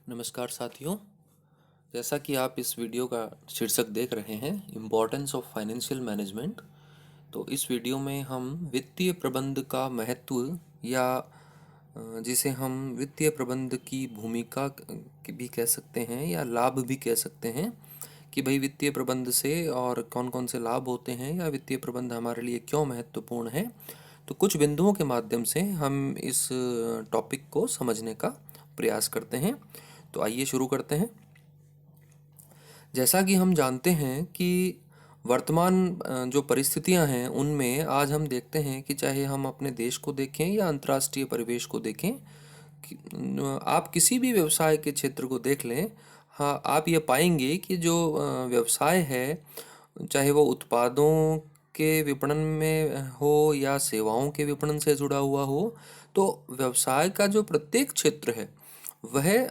नमस्कार साथियों। जैसा कि आप इस वीडियो का शीर्षक देख रहे हैं, इम्पोर्टेंस ऑफ फाइनेंशियल मैनेजमेंट। तो इस वीडियो में हम वित्तीय प्रबंध का महत्व या जिसे हम वित्तीय प्रबंध की भूमिका भी कह सकते हैं या लाभ भी कह सकते हैं कि भाई वित्तीय प्रबंध से और कौन कौन से लाभ होते हैं या वित्तीय प्रबंध हमारे लिए क्यों महत्वपूर्ण है। तो कुछ बिंदुओं के माध्यम से हम इस टॉपिक को समझने का प्रयास करते हैं। तो आइए शुरू करते हैं। जैसा कि हम जानते हैं कि वर्तमान जो परिस्थितियां हैं उनमें आज हम देखते हैं कि चाहे हम अपने देश को देखें या अंतर्राष्ट्रीय परिवेश को देखें, आप किसी भी व्यवसाय के क्षेत्र को देख लें। हाँ, आप ये पाएंगे कि जो व्यवसाय है, चाहे वो उत्पादों के विपणन में हो या सेवाओं के विपणन से जुड़ा हुआ हो, तो व्यवसाय का जो प्रत्येक क्षेत्र है वह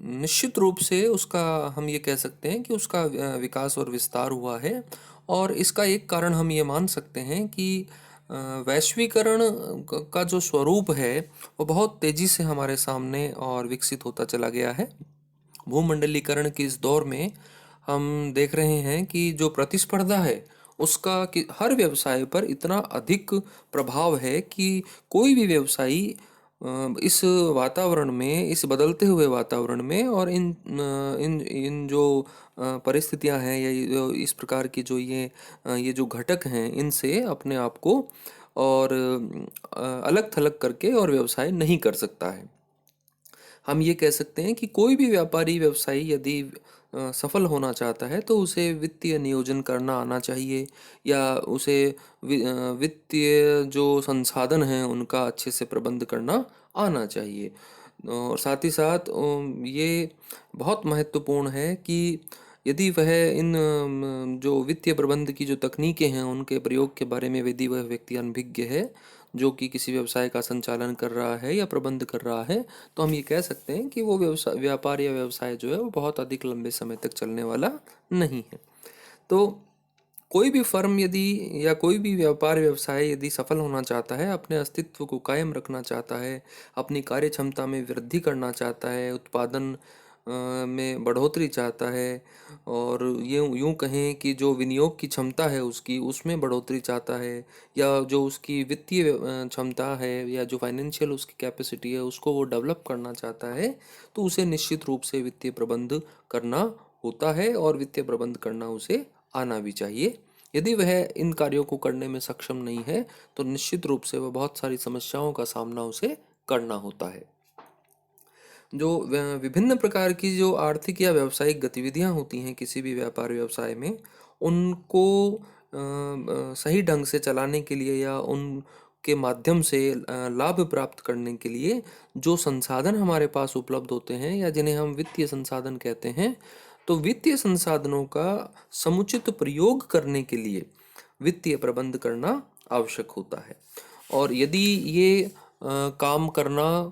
निश्चित रूप से उसका हम ये कह सकते हैं कि उसका विकास और विस्तार हुआ है। और इसका एक कारण हम ये मान सकते हैं कि वैश्वीकरण का जो स्वरूप है वो बहुत तेजी से हमारे सामने और विकसित होता चला गया है। भूमंडलीकरण के इस दौर में हम देख रहे हैं कि जो प्रतिस्पर्धा है उसका कि हर व्यवसाय पर इतना अधिक प्रभाव है कि कोई भी व्यवसायी इस वातावरण में, इस बदलते हुए वातावरण में और इन इन जो परिस्थितियां हैं या इस प्रकार की जो ये जो घटक हैं इनसे अपने आप को और अलग थलग करके और व्यवसाय नहीं कर सकता है। हम ये कह सकते हैं कि कोई भी व्यापारी व्यवसायी यदि सफल होना चाहता है तो उसे वित्तीय नियोजन करना आना चाहिए या उसे वित्तीय जो संसाधन हैं उनका अच्छे से प्रबंध करना आना चाहिए। और साथ ही साथ ये बहुत महत्वपूर्ण है कि यदि वह इन जो वित्तीय प्रबंध की जो तकनीकें हैं उनके प्रयोग के बारे में यदि वह व्यक्ति अनभिज्ञ है, जो कि किसी व्यवसाय का संचालन कर रहा है या प्रबंध कर रहा है, तो हम ये कह सकते हैं कि वो व्यवसाय व्यापार या व्यवसाय जो है वो बहुत अधिक लंबे समय तक चलने वाला नहीं है। तो कोई भी फर्म यदि या कोई भी व्यापार व्यवसाय यदि सफल होना चाहता है, अपने अस्तित्व को कायम रखना चाहता है, अपनी कार्य क्षमता में वृद्धि करना चाहता है, उत्पादन में बढ़ोतरी चाहता है और ये यूं कहें कि जो विनियोग की क्षमता है उसकी उसमें बढ़ोतरी चाहता है या जो उसकी वित्तीय क्षमता है या जो फाइनेंशियल उसकी कैपेसिटी है उसको वो डेवलप करना चाहता है, तो उसे निश्चित रूप से वित्तीय प्रबंध करना होता है और वित्तीय प्रबंध करना उसे आना भी चाहिए। यदि वह इन कार्यों को करने में सक्षम नहीं है तो निश्चित रूप से वह बहुत सारी समस्याओं का सामना उसे करना होता है। जो विभिन्न प्रकार की जो आर्थिक या व्यावसायिक गतिविधियां होती हैं किसी भी व्यापार व्यवसाय में, उनको सही ढंग से चलाने के लिए या उनके माध्यम से लाभ प्राप्त करने के लिए जो संसाधन हमारे पास उपलब्ध होते हैं या जिन्हें हम वित्तीय संसाधन कहते हैं, तो वित्तीय संसाधनों का समुचित प्रयोग करने के लिए वित्तीय प्रबंध करना आवश्यक होता है। और यदि ये काम करना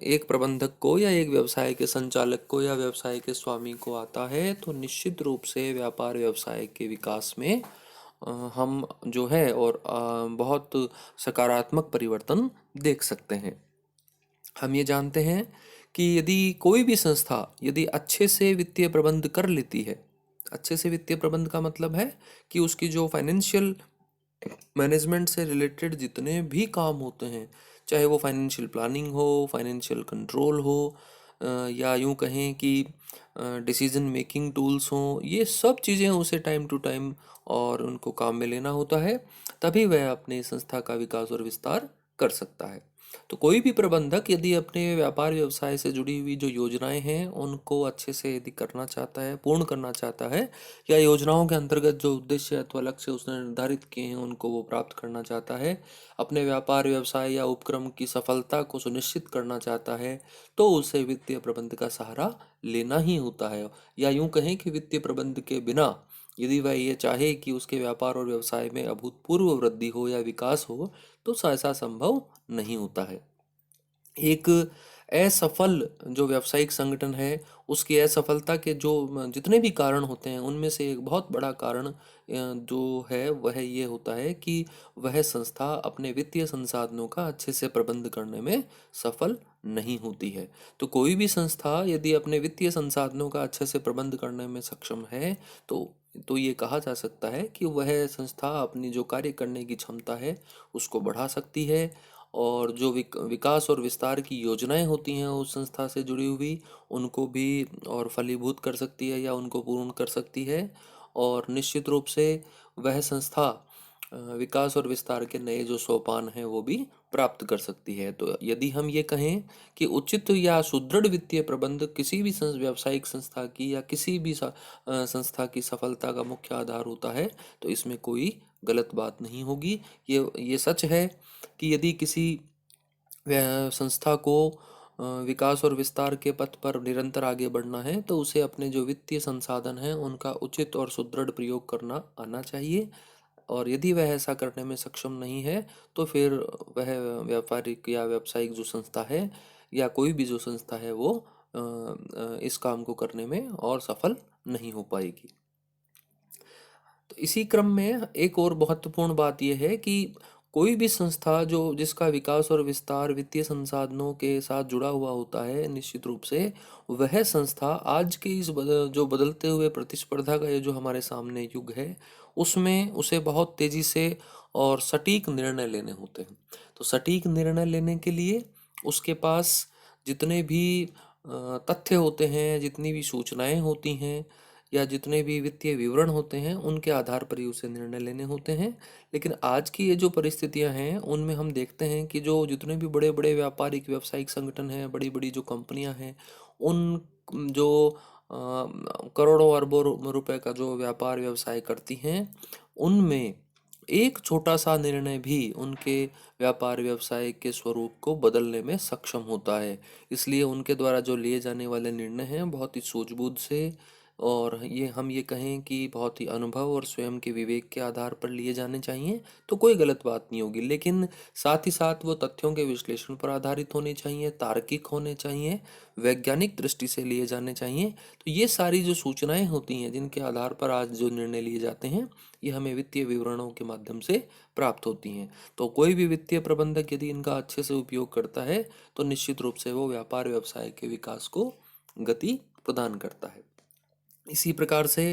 एक प्रबंधक को या एक व्यवसाय के संचालक को या व्यवसाय के स्वामी को आता है तो निश्चित रूप से व्यापार व्यवसाय के विकास में हम जो है और बहुत सकारात्मक परिवर्तन देख सकते हैं। हम ये जानते हैं कि यदि कोई भी संस्था यदि अच्छे से वित्तीय प्रबंध कर लेती है, अच्छे से वित्तीय प्रबंध का मतलब है कि उसकी जो फाइनेंशियल मैनेजमेंट से रिलेटेड जितने भी काम होते हैं, चाहे वो फाइनेंशियल प्लानिंग हो, फाइनेंशियल कंट्रोल हो या यूं कहें कि डिसीजन मेकिंग टूल्स हों, ये सब चीज़ें उसे टाइम टू टाइम और उनको काम में लेना होता है, तभी वह अपनी संस्था का विकास और विस्तार कर सकता है। तो कोई भी प्रबंधक यदि अपने व्यापार व्यवसाय से जुड़ी हुई जो योजनाएं हैं उनको अच्छे से यदि करना चाहता है, पूर्ण करना चाहता है या योजनाओं के अंतर्गत जो उद्देश्य अथवा लक्ष्य उसने निर्धारित किए हैं उनको वो प्राप्त करना चाहता है, अपने व्यापार व्यवसाय या उपक्रम की सफलता को सुनिश्चित करना चाहता है, तो उसे वित्तीय प्रबंध का सहारा लेना ही होता है। या यूं कहें कि वित्तीय प्रबंध के बिना यदि वह ये चाहे कि उसके व्यापार और व्यवसाय में अभूतपूर्व वृद्धि हो या विकास हो, तो ऐसा संभव नहीं होता है। एक असफल जो व्यावसायिक संगठन है उसकी असफलता के जो जितने भी कारण होते हैं उनमें से एक बहुत बड़ा कारण जो है वह ये होता है कि वह संस्था अपने वित्तीय संसाधनों का अच्छे से प्रबंध करने में सफल नहीं होती है। तो कोई भी संस्था यदि अपने वित्तीय संसाधनों का अच्छे से प्रबंध करने में सक्षम है तो ये कहा जा सकता है कि वह संस्था अपनी जो कार्य करने की क्षमता है उसको बढ़ा सकती है, और जो विकास और विस्तार की योजनाएं होती हैं उस संस्था से जुड़ी हुई उनको भी और फलीभूत कर सकती है या उनको पूर्ण कर सकती है। और निश्चित रूप से वह संस्था विकास और विस्तार के नए जो सोपान हैं वो भी प्राप्त कर सकती है। तो यदि हम ये कहें कि उचित या सुदृढ़ वित्तीय प्रबंध किसी भी व्यावसायिक संस्था की या किसी भी संस्था की सफलता का मुख्य आधार होता है तो इसमें कोई गलत बात नहीं होगी। ये सच है कि यदि किसी संस्था को विकास और विस्तार के पथ पर निरंतर आगे बढ़ना है तो उसे अपने जो वित्तीय संसाधन हैं उनका उचित और सुदृढ़ प्रयोग करना आना चाहिए। और यदि वह ऐसा करने में सक्षम नहीं है तो फिर वह व्यापारिक या व्यावसायिक जो संस्था है या कोई भी जो संस्था है वो इस काम को करने में और सफल नहीं हो पाएगी। तो इसी क्रम में एक और महत्वपूर्ण बात यह है कि कोई भी संस्था जो जिसका विकास और विस्तार वित्तीय संसाधनों के साथ जुड़ा हुआ होता है, निश्चित रूप से वह संस्था आज के इस जो बदलते हुए प्रतिस्पर्धा का ये जो हमारे सामने युग है उसमें उसे बहुत तेजी से और सटीक निर्णय लेने होते हैं। तो सटीक निर्णय लेने के लिए उसके पास जितने भी तथ्य होते हैं, जितनी भी सूचनाएं होती हैं या जितने भी वित्तीय विवरण होते हैं उनके आधार पर ही उसे निर्णय लेने होते हैं। लेकिन आज की ये जो परिस्थितियां हैं उनमें हम देखते हैं कि जो जितने भी बड़े बड़े व्यापारिक व्यावसायिक संगठन हैं, बड़ी बड़ी जो कंपनियां हैं, उन जो करोड़ों अरबों रुपए का जो व्यापार व्यवसाय करती हैं उनमें एक छोटा सा निर्णय भी उनके व्यापार व्यवसाय के स्वरूप को बदलने में सक्षम होता है। इसलिए उनके द्वारा जो लिए जाने वाले निर्णय हैं बहुत ही सूझबूझ से और ये हम ये कहें कि बहुत ही अनुभव और स्वयं के विवेक के आधार पर लिए जाने चाहिए तो कोई गलत बात नहीं होगी। लेकिन साथ ही साथ वो तथ्यों के विश्लेषण पर आधारित होने चाहिए, तार्किक होने चाहिए, वैज्ञानिक दृष्टि से लिए जाने चाहिए। तो ये सारी जो सूचनाएं होती हैं जिनके आधार पर आज जो निर्णय लिए जाते हैं ये हमें वित्तीय विवरणों के माध्यम से प्राप्त होती हैं। तो कोई भी वित्तीय प्रबंधक यदि इनका अच्छे से उपयोग करता है तो निश्चित रूप से वो व्यापार व्यवसाय के विकास को गति प्रदान करता है। इसी प्रकार से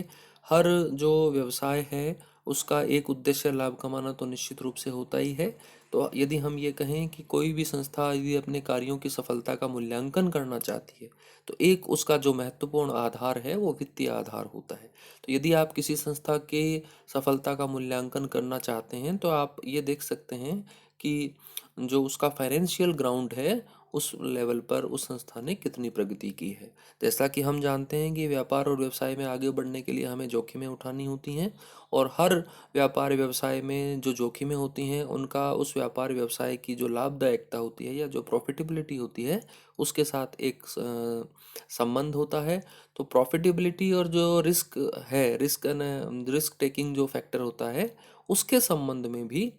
हर जो व्यवसाय है उसका एक उद्देश्य लाभ कमाना तो निश्चित रूप से होता ही है। तो यदि हम ये कहें कि कोई भी संस्था यदि अपने कार्यों की सफलता का मूल्यांकन करना चाहती है तो एक उसका जो महत्वपूर्ण आधार है वो वित्तीय आधार होता है। तो यदि आप किसी संस्था के सफलता का मूल्यांकन करना चाहते हैं तो आप ये देख सकते हैं कि जो उसका फाइनेंशियल ग्राउंड है उस लेवल पर उस संस्था ने कितनी प्रगति की है। जैसा कि हम जानते हैं कि व्यापार और व्यवसाय में आगे बढ़ने के लिए हमें जोखिमें उठानी होती हैं और हर व्यापार व्यवसाय में जो जोखिमें होती हैं उनका उस व्यापार व्यवसाय की जो लाभदायकता होती है या जो प्रॉफिटेबिलिटी होती है उसके साथ एक संबंध होता है। तो प्रॉफिटेबिलिटी और जो रिस्क है, रिस्क टेकिंग जो फैक्टर होता है उसके संबंध में भी,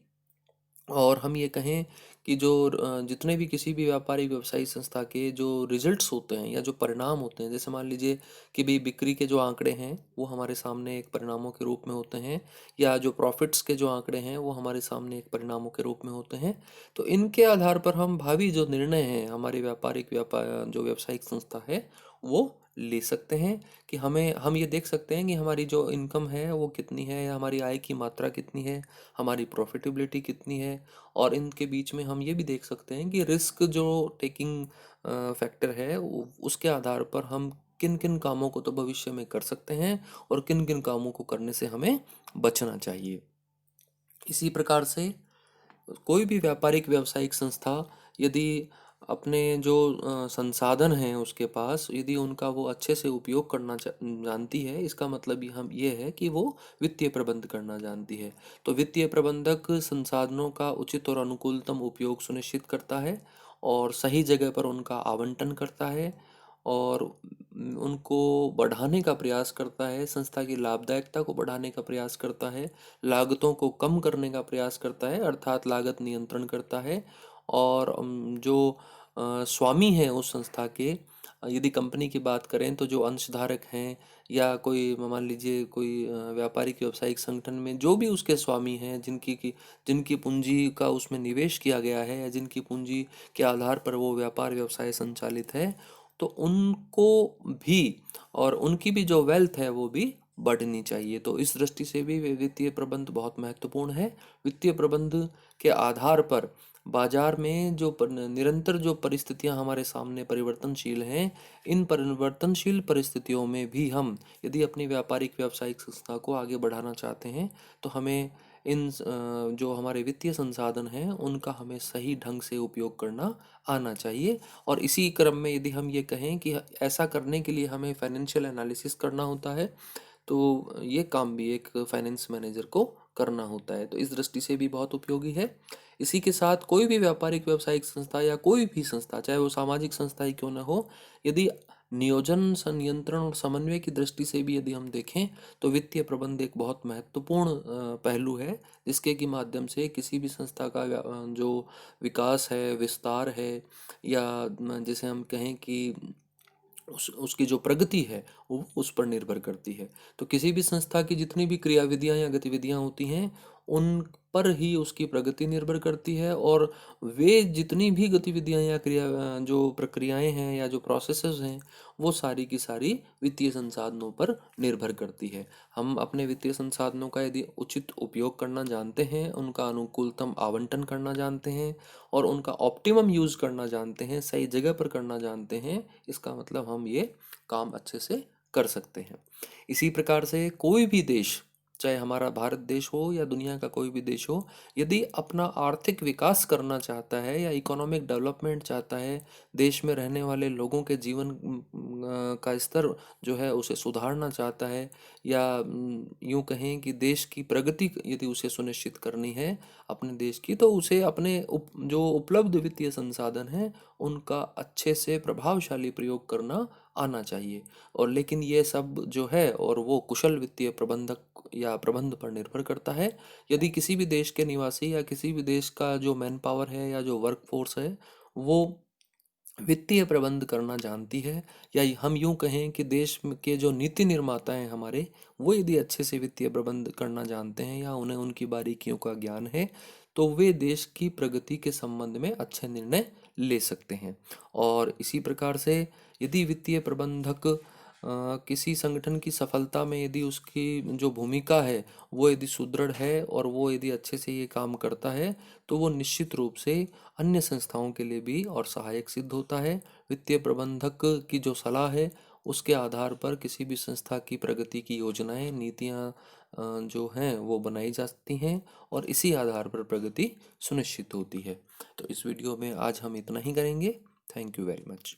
और हम ये कहें कि जो जितने भी किसी भी व्यापारिक व्यवसायिक संस्था के जो रिजल्ट्स होते हैं या जो परिणाम होते हैं, जैसे मान लीजिए कि भाई बिक्री के जो आंकड़े हैं वो हमारे सामने एक परिणामों के रूप में होते हैं या जो प्रॉफिट्स के जो आंकड़े हैं वो हमारे सामने एक परिणामों के रूप में होते हैं। तो इनके आधार पर हम भावी जो निर्णय हैं हमारी व्यापारिक व्यापार जो व्यावसायिक संस्था है वो ले सकते हैं कि हम ये देख सकते हैं कि हमारी जो इनकम है वो कितनी है या हमारी आय की मात्रा कितनी है, हमारी प्रॉफिटेबिलिटी कितनी है। और इनके बीच में हम ये भी देख सकते हैं कि रिस्क जो टेकिंग फैक्टर है उसके आधार पर हम किन किन कामों को तो भविष्य में कर सकते हैं और किन किन कामों को करने से हमें बचना चाहिए। इसी प्रकार से कोई भी व्यापारिक व्यावसायिक संस्था यदि अपने जो संसाधन हैं उसके पास यदि उनका वो अच्छे से उपयोग करना जानती है, इसका मतलब ये है कि वो वित्तीय प्रबंध करना जानती है। तो वित्तीय प्रबंधक संसाधनों का उचित और अनुकूलतम उपयोग सुनिश्चित करता है और सही जगह पर उनका आवंटन करता है और उनको बढ़ाने का प्रयास करता है, संस्था की लाभदायकता को बढ़ाने का प्रयास करता है, लागतों को कम करने का प्रयास करता है अर्थात लागत नियंत्रण करता है। और जो स्वामी हैं उस संस्था के, यदि कंपनी की बात करें तो जो अंशधारक हैं या कोई मान लीजिए कोई व्यापारिक व्यावसायिक संगठन में जो भी उसके स्वामी हैं, जिनकी पूंजी का उसमें निवेश किया गया है या जिनकी पूंजी के आधार पर वो व्यापार व्यवसाय संचालित है, तो उनको भी और उनकी भी जो वेल्थ है वो भी बढ़नी चाहिए। तो इस दृष्टि से भी वित्तीय प्रबंध बहुत महत्वपूर्ण है। वित्तीय प्रबंध के आधार पर बाजार में निरंतर जो परिस्थितियां हमारे सामने परिवर्तनशील हैं, इन परिवर्तनशील परिस्थितियों में भी हम यदि अपनी व्यापारिक व्यावसायिक संस्था को आगे बढ़ाना चाहते हैं, तो हमें जो हमारे वित्तीय संसाधन हैं उनका हमें सही ढंग से उपयोग करना आना चाहिए। और इसी क्रम में यदि हम ये कहें कि ऐसा करने के लिए हमें फाइनेंशियल एनालिसिस करना होता है, तो ये काम भी एक फाइनेंस मैनेजर को करना होता है। तो इस दृष्टि से भी बहुत उपयोगी है। इसी के साथ कोई भी व्यापारिक व्यावसायिक संस्था या कोई भी संस्था, चाहे वो सामाजिक संस्था ही क्यों ना हो, यदि नियोजन संयंत्रण और समन्वय की दृष्टि से भी यदि हम देखें, तो वित्तीय प्रबंध एक बहुत महत्वपूर्ण पहलू है, जिसके की माध्यम से किसी भी संस्था का जो विकास है, विस्तार है, या जैसे हम कहें कि उसकी जो प्रगति है वो उस पर निर्भर करती है। तो किसी भी संस्था की जितनी भी क्रियाविधियां या गतिविधियां होती हैं, उन पर ही उसकी प्रगति निर्भर करती है। और वे जितनी भी गतिविधियां या जो प्रक्रियाएं हैं या जो प्रोसेसेस हैं, वो सारी की सारी वित्तीय संसाधनों पर निर्भर करती है। हम अपने वित्तीय संसाधनों का यदि उचित उपयोग करना जानते हैं, उनका अनुकूलतम आवंटन करना जानते हैं और उनका ऑप्टिमम यूज़ करना जानते हैं, सही जगह पर करना जानते हैं, इसका मतलब हम ये काम अच्छे से कर सकते हैं। इसी प्रकार से कोई भी देश, चाहे हमारा भारत देश हो या दुनिया का कोई भी देश हो, यदि अपना आर्थिक विकास करना चाहता है या इकोनॉमिक डेवलपमेंट चाहता है, देश में रहने वाले लोगों के जीवन का स्तर जो है उसे सुधारना चाहता है, या यूं कहें कि देश की प्रगति यदि उसे सुनिश्चित करनी है अपने देश की, तो उसे अपने जो उपलब्ध वित्तीय संसाधन हैं उनका अच्छे से प्रभावशाली प्रयोग करना आना चाहिए। और लेकिन ये सब जो है और वो कुशल वित्तीय प्रबंधक या प्रबंध पर निर्भर करता है। यदि किसी भी देश के निवासी या किसी भी देश का जो मैन पावर है या जो वर्क फोर्स है, वो वित्तीय प्रबंध करना जानती है, या हम यूं कहें कि देश के जो नीति निर्माता हैं हमारे, वो यदि अच्छे से वित्तीय प्रबंध करना जानते हैं या उन्हें उनकी बारीकियों का ज्ञान है, तो वे देश की प्रगति के संबंध में अच्छे निर्णय ले सकते हैं। और इसी प्रकार से यदि वित्तीय प्रबंधक किसी संगठन की सफलता में यदि उसकी जो भूमिका है वो यदि सुदृढ़ है और वो यदि अच्छे से ये काम करता है, तो वो निश्चित रूप से अन्य संस्थाओं के लिए भी और सहायक सिद्ध होता है। वित्तीय प्रबंधक की जो सलाह है उसके आधार पर किसी भी संस्था की प्रगति की योजनाएं, नीतियां जो हैं वो बनाई जाती हैं और इसी आधार पर प्रगति सुनिश्चित होती है। तो इस वीडियो में आज हम इतना ही करेंगे। Thank you very much.